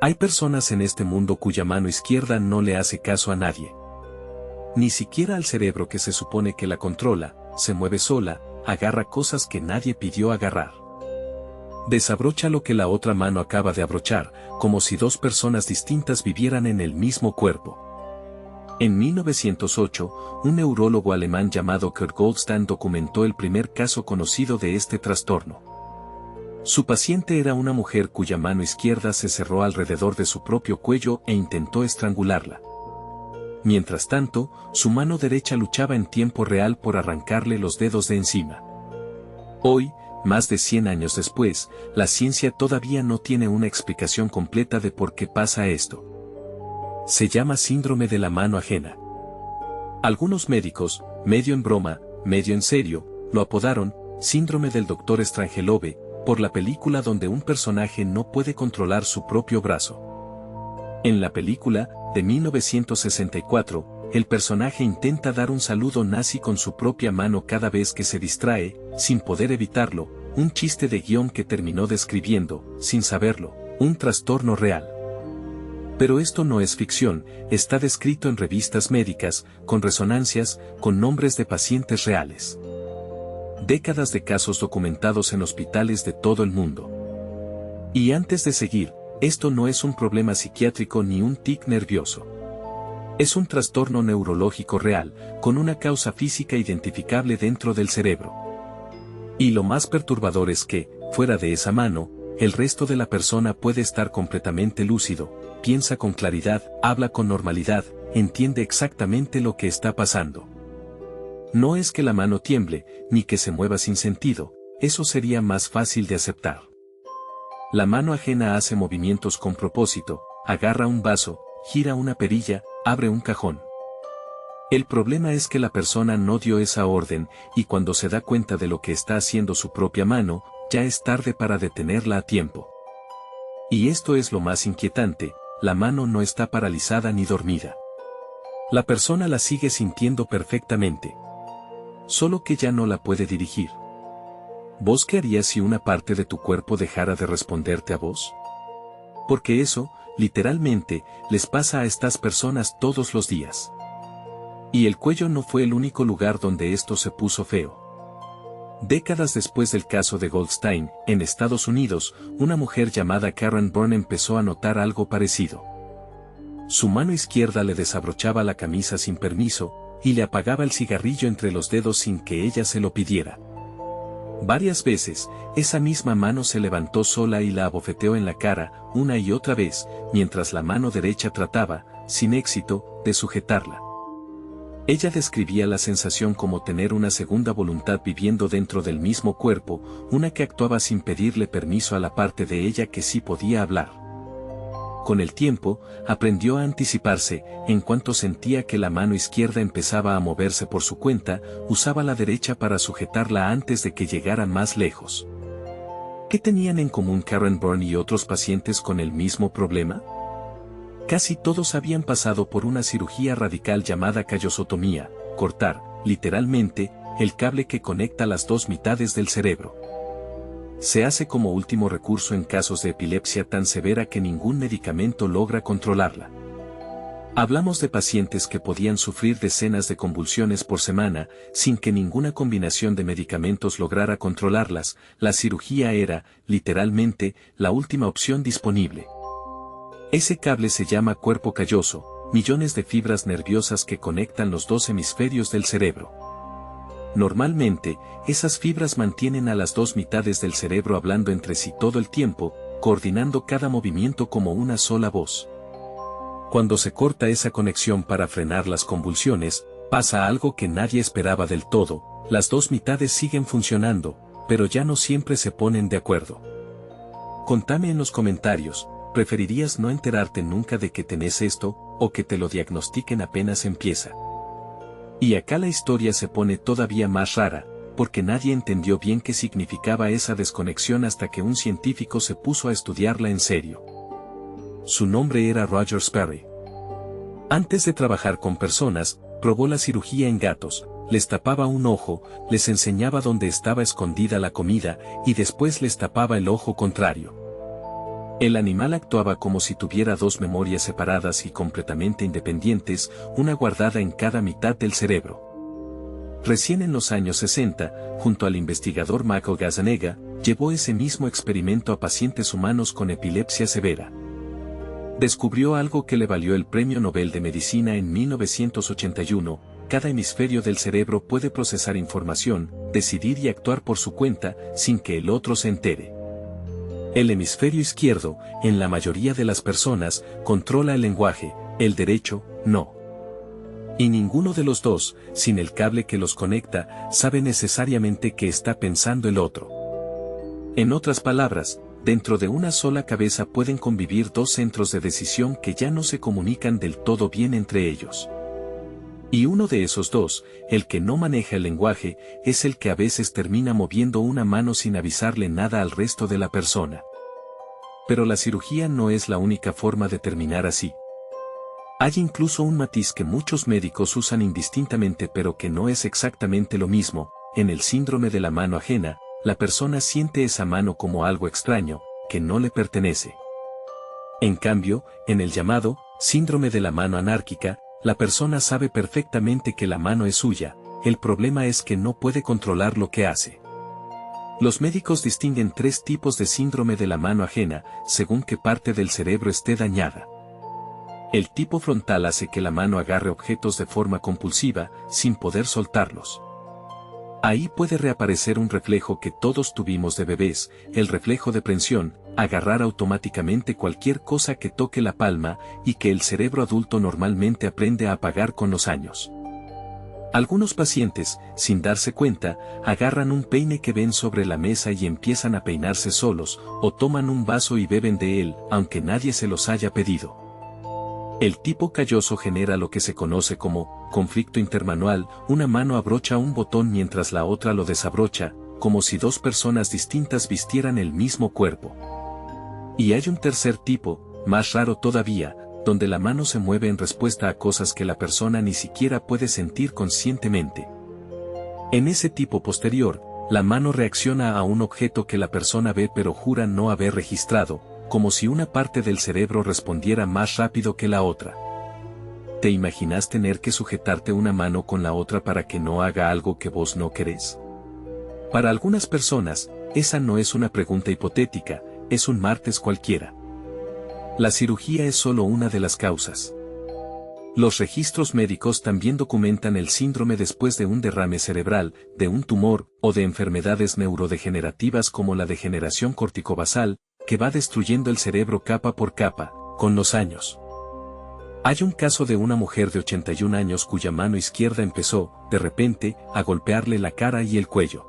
Hay personas en este mundo cuya mano izquierda no le hace caso a nadie. Ni siquiera al cerebro que se supone que la controla, se mueve sola, agarra cosas que nadie pidió agarrar. Desabrocha lo que la otra mano acaba de abrochar, como si dos personas distintas vivieran en el mismo cuerpo. En 1908, un neurólogo alemán llamado Kurt Goldstein documentó el primer caso conocido de este trastorno. Su paciente era una mujer cuya mano izquierda se cerró alrededor de su propio cuello e intentó estrangularla. Mientras tanto, su mano derecha luchaba en tiempo real por arrancarle los dedos de encima. Hoy, más de 100 años después, la ciencia todavía no tiene una explicación completa de por qué pasa esto. Se llama síndrome de la mano ajena. Algunos médicos, medio en broma, medio en serio, lo apodaron síndrome del Dr. Strangelove, por la película donde un personaje no puede controlar su propio brazo. En la película, de 1964, el personaje intenta dar un saludo nazi con su propia mano cada vez que se distrae, sin poder evitarlo, un chiste de guión que terminó describiendo, sin saberlo, un trastorno real. Pero esto no es ficción, está descrito en revistas médicas, con resonancias, con nombres de pacientes reales. Décadas de casos documentados en hospitales de todo el mundo. Y antes de seguir, esto no es un problema psiquiátrico ni un tic nervioso. Es un trastorno neurológico real, con una causa física identificable dentro del cerebro. Y lo más perturbador es que, fuera de esa mano, el resto de la persona puede estar completamente lúcido, piensa con claridad, habla con normalidad, entiende exactamente lo que está pasando. No es que la mano tiemble, ni que se mueva sin sentido, eso sería más fácil de aceptar. La mano ajena hace movimientos con propósito, agarra un vaso, gira una perilla, abre un cajón. El problema es que la persona no dio esa orden, y cuando se da cuenta de lo que está haciendo su propia mano, ya es tarde para detenerla a tiempo. Y esto es lo más inquietante, la mano no está paralizada ni dormida. La persona la sigue sintiendo perfectamente. Solo que ya no la puede dirigir. ¿Vos qué harías si una parte de tu cuerpo dejara de responderte a vos? Porque eso, literalmente, les pasa a estas personas todos los días. Y el cuello no fue el único lugar donde esto se puso feo. Décadas después del caso de Goldstein, en Estados Unidos, una mujer llamada Karen Byrne empezó a notar algo parecido. Su mano izquierda le desabrochaba la camisa sin permiso, y le apagaba el cigarrillo entre los dedos sin que ella se lo pidiera. Varias veces, esa misma mano se levantó sola y la abofeteó en la cara, una y otra vez, mientras la mano derecha trataba, sin éxito, de sujetarla. Ella describía la sensación como tener una segunda voluntad viviendo dentro del mismo cuerpo, una que actuaba sin pedirle permiso a la parte de ella que sí podía hablar. Con el tiempo, aprendió a anticiparse, en cuanto sentía que la mano izquierda empezaba a moverse por su cuenta, usaba la derecha para sujetarla antes de que llegara más lejos. ¿Qué tenían en común Karen Byrne y otros pacientes con el mismo problema? Casi todos habían pasado por una cirugía radical llamada callosotomía, cortar, literalmente, el cable que conecta las dos mitades del cerebro. Se hace como último recurso en casos de epilepsia tan severa que ningún medicamento logra controlarla. Hablamos de pacientes que podían sufrir decenas de convulsiones por semana, sin que ninguna combinación de medicamentos lograra controlarlas. La cirugía era, literalmente, la última opción disponible. Ese cable se llama cuerpo calloso, millones de fibras nerviosas que conectan los dos hemisferios del cerebro. Normalmente, esas fibras mantienen a las dos mitades del cerebro hablando entre sí todo el tiempo, coordinando cada movimiento como una sola voz. Cuando se corta esa conexión para frenar las convulsiones, pasa algo que nadie esperaba del todo, las dos mitades siguen funcionando, pero ya no siempre se ponen de acuerdo. Contame en los comentarios, ¿preferirías no enterarte nunca de que tenés esto, o que te lo diagnostiquen apenas empieza? Y acá la historia se pone todavía más rara, porque nadie entendió bien qué significaba esa desconexión hasta que un científico se puso a estudiarla en serio. Su nombre era Roger Sperry. Antes de trabajar con personas, probó la cirugía en gatos, les tapaba un ojo, les enseñaba dónde estaba escondida la comida, y después les tapaba el ojo contrario. El animal actuaba como si tuviera dos memorias separadas y completamente independientes, una guardada en cada mitad del cerebro. Recién en los años 60, junto al investigador Michael Gazzaniga, llevó ese mismo experimento a pacientes humanos con epilepsia severa. Descubrió algo que le valió el Premio Nobel de Medicina en 1981, cada hemisferio del cerebro puede procesar información, decidir y actuar por su cuenta, sin que el otro se entere. El hemisferio izquierdo, en la mayoría de las personas, controla el lenguaje, el derecho, no. Y ninguno de los dos, sin el cable que los conecta, sabe necesariamente qué está pensando el otro. En otras palabras, dentro de una sola cabeza pueden convivir dos centros de decisión que ya no se comunican del todo bien entre ellos. Y uno de esos dos, el que no maneja el lenguaje, es el que a veces termina moviendo una mano sin avisarle nada al resto de la persona. Pero la cirugía no es la única forma de terminar así. Hay incluso un matiz que muchos médicos usan indistintamente pero que no es exactamente lo mismo. En el síndrome de la mano ajena, la persona siente esa mano como algo extraño, que no le pertenece. En cambio, en el llamado síndrome de la mano anárquica, la persona sabe perfectamente que la mano es suya, el problema es que no puede controlar lo que hace. Los médicos distinguen tres tipos de síndrome de la mano ajena, según qué parte del cerebro esté dañada. El tipo frontal hace que la mano agarre objetos de forma compulsiva, sin poder soltarlos. Ahí puede reaparecer un reflejo que todos tuvimos de bebés, el reflejo de prensión, agarrar automáticamente cualquier cosa que toque la palma, y que el cerebro adulto normalmente aprende a apagar con los años. Algunos pacientes, sin darse cuenta, agarran un peine que ven sobre la mesa y empiezan a peinarse solos, o toman un vaso y beben de él, aunque nadie se los haya pedido. El tipo calloso genera lo que se conoce como conflicto intermanual, una mano abrocha un botón mientras la otra lo desabrocha, como si dos personas distintas vistieran el mismo cuerpo. Y hay un tercer tipo, más raro todavía, donde la mano se mueve en respuesta a cosas que la persona ni siquiera puede sentir conscientemente. En ese tipo posterior, la mano reacciona a un objeto que la persona ve pero jura no haber registrado, como si una parte del cerebro respondiera más rápido que la otra. ¿Te imaginas tener que sujetarte una mano con la otra para que no haga algo que vos no querés? Para algunas personas, esa no es una pregunta hipotética, es un martes cualquiera. La cirugía es solo una de las causas. Los registros médicos también documentan el síndrome después de un derrame cerebral, de un tumor, o de enfermedades neurodegenerativas como la degeneración corticobasal, que va destruyendo el cerebro capa por capa, con los años. Hay un caso de una mujer de 81 años cuya mano izquierda empezó, de repente, a golpearle la cara y el cuello.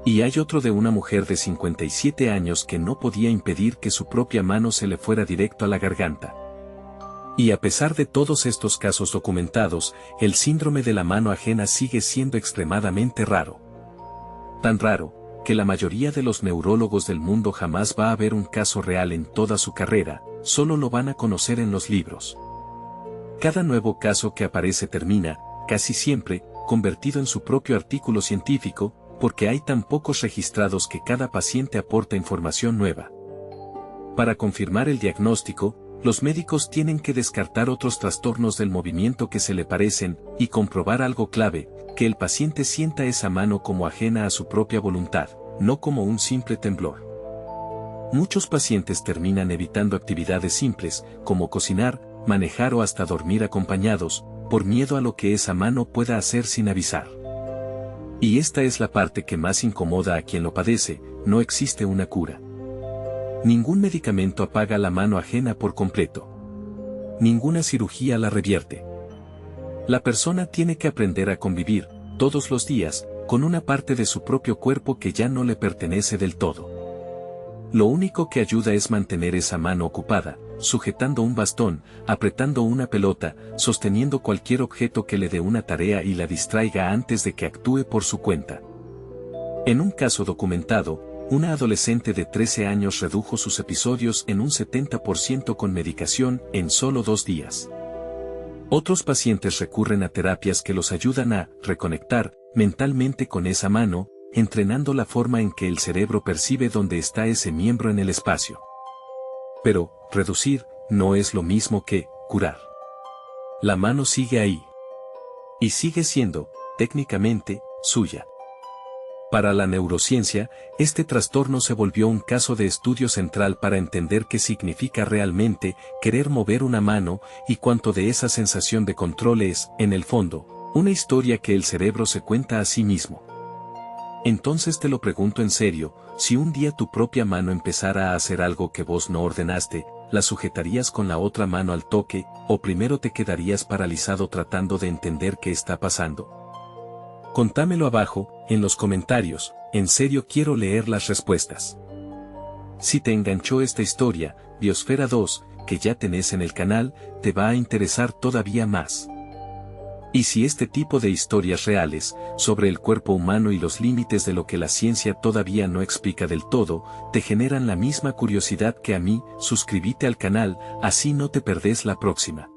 Y hay otro de una mujer de 57 años que no podía impedir que su propia mano se le fuera directo a la garganta. Y a pesar de todos estos casos documentados, el síndrome de la mano ajena sigue siendo extremadamente raro. Tan raro, que la mayoría de los neurólogos del mundo jamás va a ver un caso real en toda su carrera, solo lo van a conocer en los libros. Cada nuevo caso que aparece termina, casi siempre, convertido en su propio artículo científico, porque hay tan pocos registrados que cada paciente aporta información nueva. Para confirmar el diagnóstico, los médicos tienen que descartar otros trastornos del movimiento que se le parecen, y comprobar algo clave, que el paciente sienta esa mano como ajena a su propia voluntad, no como un simple temblor. Muchos pacientes terminan evitando actividades simples, como cocinar, manejar o hasta dormir acompañados, por miedo a lo que esa mano pueda hacer sin avisar. Y esta es la parte que más incomoda a quien lo padece, no existe una cura. Ningún medicamento apaga la mano ajena por completo. Ninguna cirugía la revierte. La persona tiene que aprender a convivir, todos los días, con una parte de su propio cuerpo que ya no le pertenece del todo. Lo único que ayuda es mantener esa mano ocupada, sujetando un bastón, apretando una pelota, sosteniendo cualquier objeto que le dé una tarea y la distraiga antes de que actúe por su cuenta. En un caso documentado, una adolescente de 13 años redujo sus episodios en un 70% con medicación en solo 2 días. Otros pacientes recurren a terapias que los ayudan a reconectar mentalmente con esa mano, entrenando la forma en que el cerebro percibe dónde está ese miembro en el espacio. Pero, reducir, no es lo mismo que curar. La mano sigue ahí. Y sigue siendo, técnicamente, suya. Para la neurociencia, este trastorno se volvió un caso de estudio central para entender qué significa realmente querer mover una mano y cuánto de esa sensación de control es, en el fondo, una historia que el cerebro se cuenta a sí mismo. Entonces te lo pregunto en serio, si un día tu propia mano empezara a hacer algo que vos no ordenaste, ¿la sujetarías con la otra mano al toque, o primero te quedarías paralizado tratando de entender qué está pasando? Contámelo abajo, en los comentarios, en serio quiero leer las respuestas. Si te enganchó esta historia, Biosfera 2, que ya tenés en el canal, te va a interesar todavía más. Y si este tipo de historias reales, sobre el cuerpo humano y los límites de lo que la ciencia todavía no explica del todo, te generan la misma curiosidad que a mí, suscríbete al canal, así no te perdés la próxima.